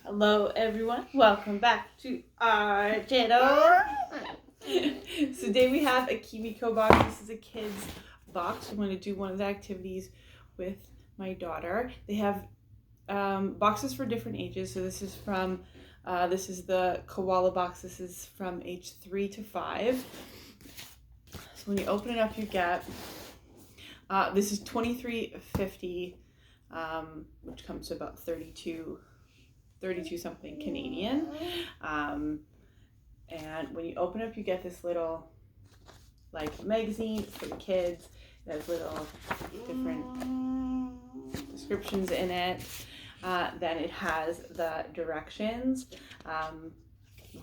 Hello everyone, welcome back to our channel. So today we have a Kiwi Co box. This is a kid's box. I'm going to do one of the activities with my daughter. They have boxes for different ages. So this is from, this is the koala box. This is from age 3 to 5. So when you open it up you get, this is $23.50, which comes to about 32 something Canadian. And when you open up you get this little like magazine for the kids. It has little different descriptions in it. Then it has the directions.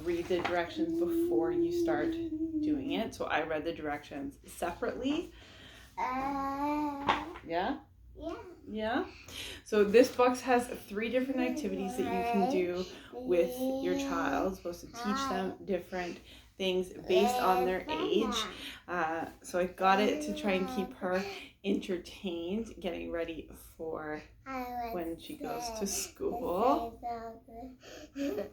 Read the directions before you start doing it. So I read the directions separately. Yeah? Yeah. So this box has 3 different activities that you can do with your child. It's supposed to teach them different things based on their age. So I got it to try and keep her entertained, getting ready for when she goes to school. Okay.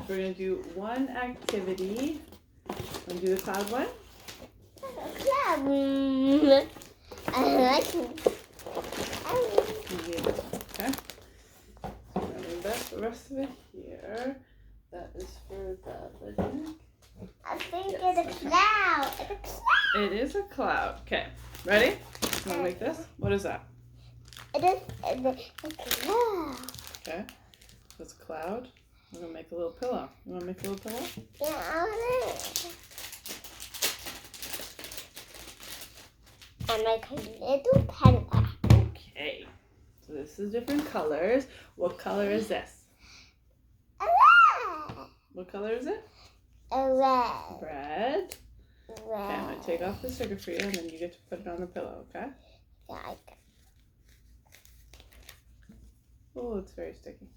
We're going to do one activity. Want to do the cloud one? I like it. Okay. That's the rest of it here. That is for the neck. I think it's a cloud. It's a cloud. It is a cloud. Okay. Ready? You want to make this? What is that? It is a cloud. Okay. So it's a cloud. We're going to make a little pillow. You want to make a little pillow? Yeah, I want it. And like a little panda. Okay. So this is different colors. What color is this? A red. What color is it? A red. Red. Okay, I'm going to take off the sticker for you and then you get to put it on the pillow, okay? Like. Oh, it's very sticky.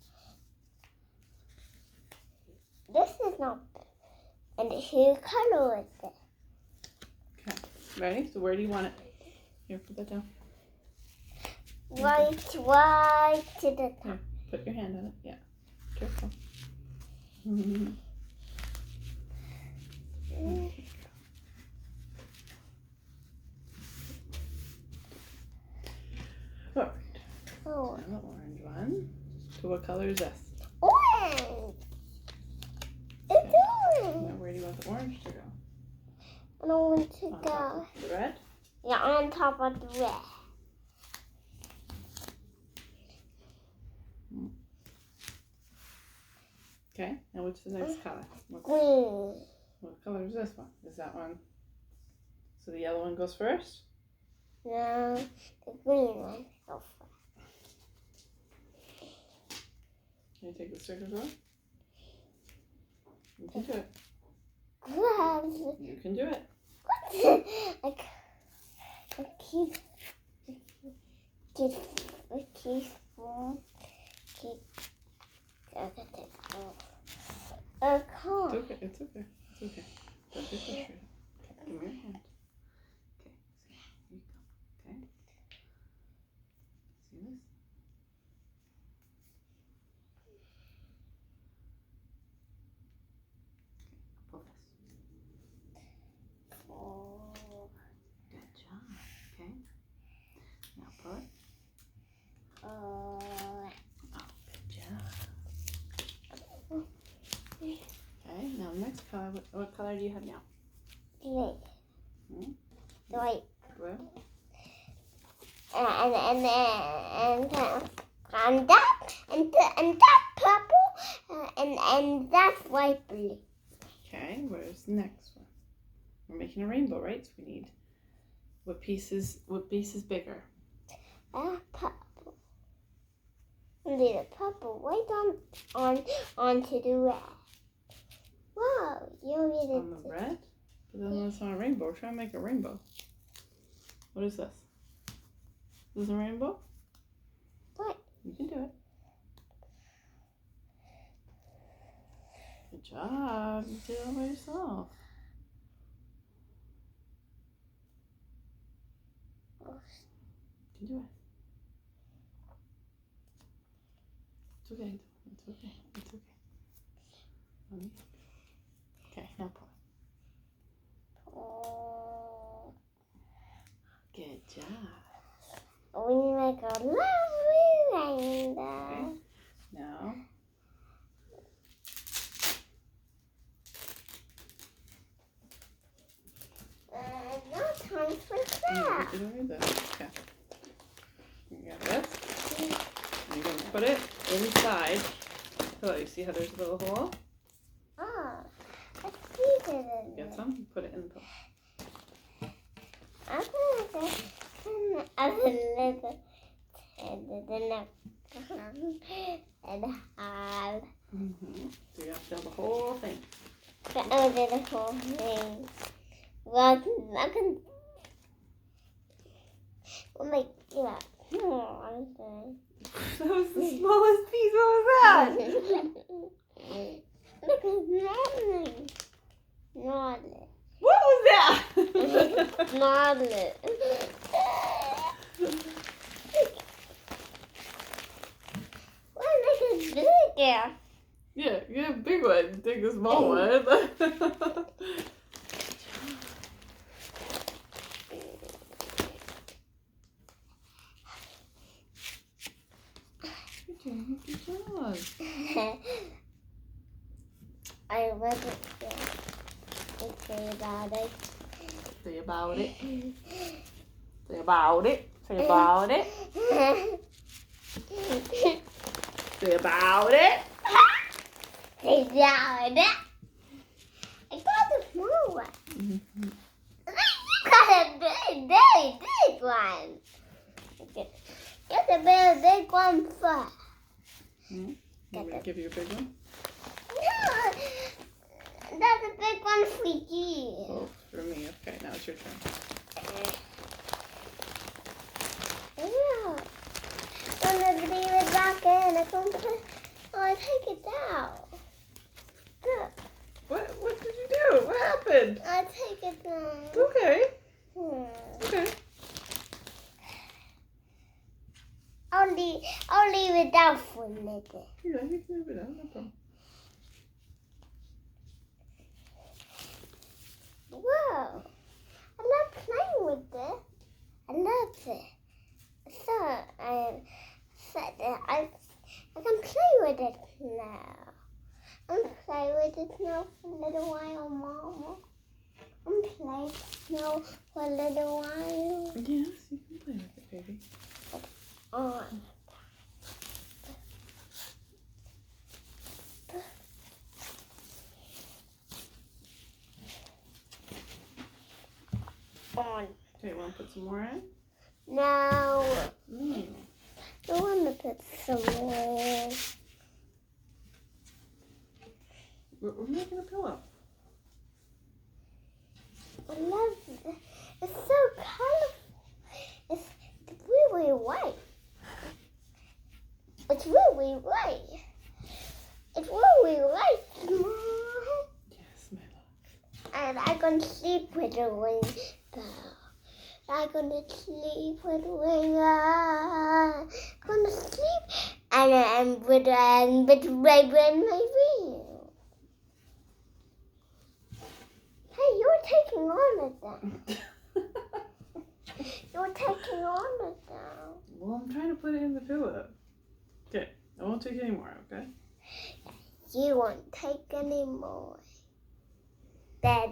This is not. And whose color is it? Okay. Ready? So where do you want it? Here, put that down. Right to the top. Here, put your hand on it. Yeah. Careful. All right. Oh. Now the orange one. So what color is this? Orange. It's orange. Now where do you want the orange to go? I don't want to On go. top of the red? Yeah, on top of the red. Okay. Now what's the next color? Green. What color is this one? Is that one? So the yellow one goes first? No, the green one. Go Can you take the stickers off? You can do it. Gloves. You can do it. I keep a teaspoon. A car. It's okay. It's okay. It's okay. Don't be frustrated. Okay, give me your hand. Okay, so here you go. Okay. See this? Okay, pull this. Good job. Okay. Now pull it. Oh, good job. Okay, now next color. What color do you have now? Red. Hmm? White. Blue? And that purple and that's light blue. Okay, where's the next one? We're making a rainbow, right? So we need what piece is bigger? Purple. Little purple right onto the red. Wow, you really On the red? But then it's not a rainbow. We're trying to make a rainbow. What is this? Is this a rainbow? What? You can do it. Good job. You did it all by yourself. You can do it. It's okay. It's okay. It's okay. Mommy. Okay, now pull. Good job. We make a lovely rainbow. Okay. Now. Now time for You craft. did already that. Okay. You got this. And you're going to put it inside. Oh, you see how there's a little hole? Oh, let's see it in Get there. some? You put it in the hole. I'm gonna get a little and have Mm-hmm. So you have to fill the whole thing. the other whole thing. Well, I can. Oh my god. That was the smallest piece. What was that? Look at Noddle. Noddle. What was that? Noddle. Well, look at bigger. Yeah, you have a big one. Take the small one. Good job. I wasn't there. Say about it. Say about it. Say about it. Say about it. Say about it. Say about it. I got the small one. Mm-hmm. You got a very big one. Okay. Get the very big one first. Mm-hmm. You want me to give you a big one? No, that's a big one for you. Oh, for me. Okay, now it's your turn. Yeah. I'm gonna leave it back in. I take it out. Look, What did you do? What happened? I take it down. Okay. Hmm. Okay. I'll leave it down for a minute. Yeah, you can leave it out. No problem. Whoa! I love playing with this. I love it. So I can play with it now. I'm play with it now for a little while, Mama. I'm playing now for a little while. Yes, you can play with it, baby. On. On. Okay, want to put some more in? Now, Mm. I want to put some more. We're making a pillow. I love it. It's so colorful. It's really white. It's really white. It's really white. Yes, my love. And I'm going to sleep with the rainbow. I'm going to sleep with the rainbow. I'm going to sleep and with rainbow in my room. Hey, you're taking on it down. You're taking on it down. Well, I'm trying to put it in the pillow. Okay, I won't take any more, okay? You won't take any more. Ding,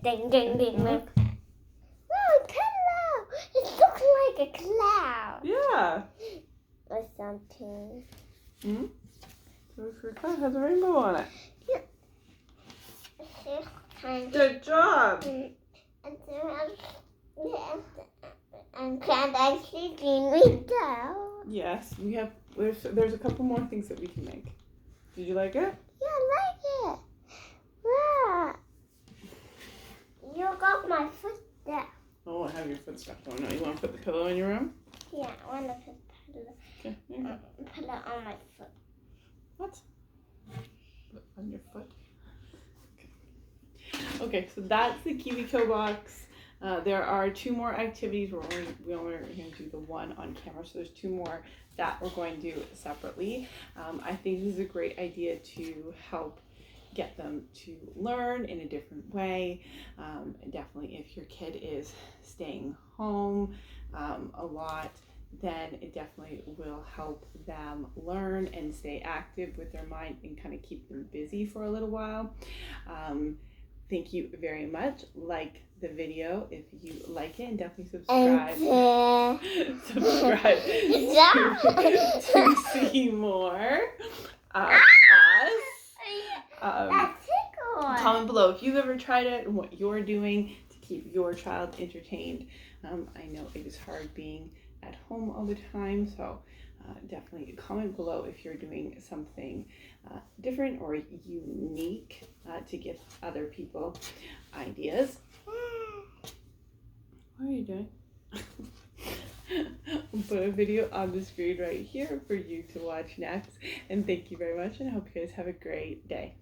ding, ding, ding. Look. Oh, pillow! It looks like a cloud. Yeah. Or something. Mm-hmm. So your cloud has a rainbow on it. Good job. And can I sleep in window? Yes, we have. There's a couple more things that we can make. Did you like it? Yeah, I like it. Wow. You got my foot there. Oh, I have your foot stuck. Oh no, you want to put the pillow in your room? Yeah, I want to put pillow on my foot. What? Put on your foot. Okay, so that's the Kiwi Co box. There are 2 more activities. We only are going to do the one on camera, so there's 2 more that we're going to do separately. I think this is a great idea to help get them to learn in a different way. Definitely if your kid is staying home a lot, then it definitely will help them learn and stay active with their mind and kind of keep them busy for a little while. Thank you very much. Like the video if you like it, and definitely subscribe. Subscribe to see more of us. Comment below if you've ever tried it and what you're doing to keep your child entertained. I know it is hard being at home all the time, so definitely comment below if you're doing something different or unique to give other people ideas. What are you doing? I'll put a video on the screen right here for you to watch next. And thank you very much, and I hope you guys have a great day.